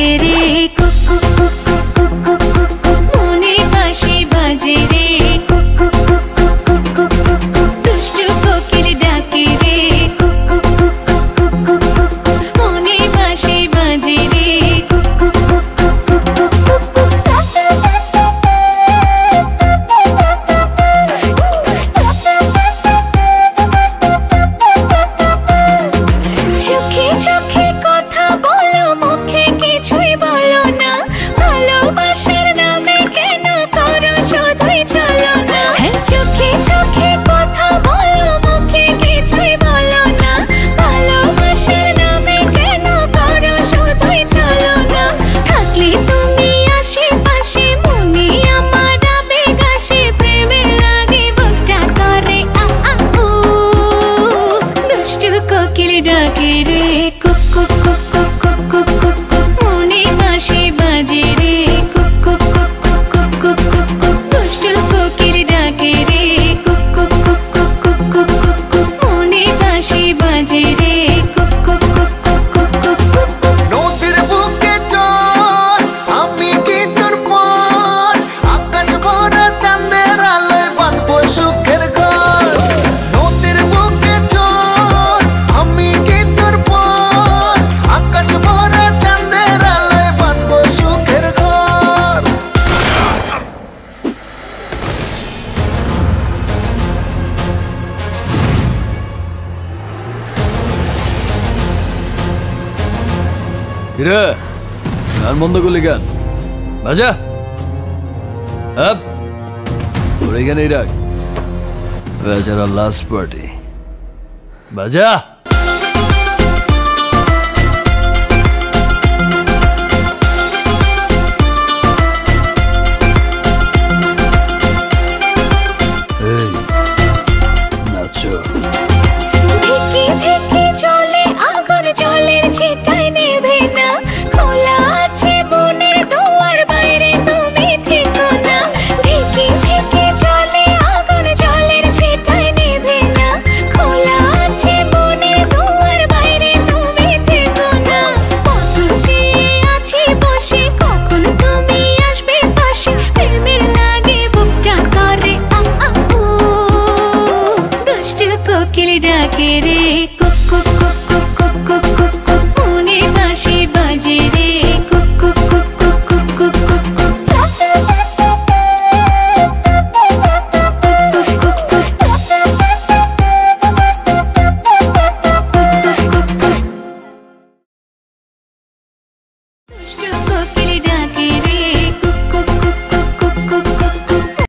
ডাকে রে cook cook cook cook cook cook cook মনে বাঁশি বাজে রে cook cook cook cook cook cook cook দুষ্টু কোকিল ডাকে রে cook cook cook cook cook cook cook মনে বাঁশি বাজে রে cook cook cook cook cook cook cook চোখে চোখে কথা বলো মুখে কিছুই বলো না ভালোবাসার নামে কেন করো শুধুই চলো না চোখে চোখে কথা বলো মুখে কিছুই বলো না ভালোবাসার নামে কেন করো শুধুই চলো না থাকলে তুমি আশেপাশে মনে আমার আবেগ আসে প্রেমের লাগে বুকটা করে উ দুষ্টু কোকিল ডাকে রে cook cook cook cook cook cook cook cook মনে বাঁশি বাজে রে cook cook cook cook cook cook cook cook দুষ্টু কোকিল ডাকে রে cook cook cook cook cook cook cook cook মনে বাঁশি বাজে রে cook cook cook cook cook cook cook cook নদীর বুকে চল আমি কি তোর পর আকাশ ভরা চাঁদের আলোয় বাঁধবো সুখের ঘর নদীর বুকে চল আমি কি তোর পর আকাশ ভরা চাঁদের আলোয় বাঁধবো সুখের ঘর কিরে গান বন্ধ করলি গান বাজা আপ ওর এখানেই রাখ বেচারা লাস্ট পার্টি বাজা এই নাচো ধিকি ধিকি চলে আগুন জলের ছিটায় নেভে না খোলা আছে মনের দুয়ার বাইরে তুমি থেকো না ধিকি ধিকি চলে আগুন জলের ছিটায় নেভে না খোলা আছে মনের দুয়ার বাইরে তুমি থেকো না কত চেয়ে আছি বসে কখন তুমি আসবে পাশে প্রেমের লাগে বুকটা করে উ দুষ্টু কোকিল ডাকে রে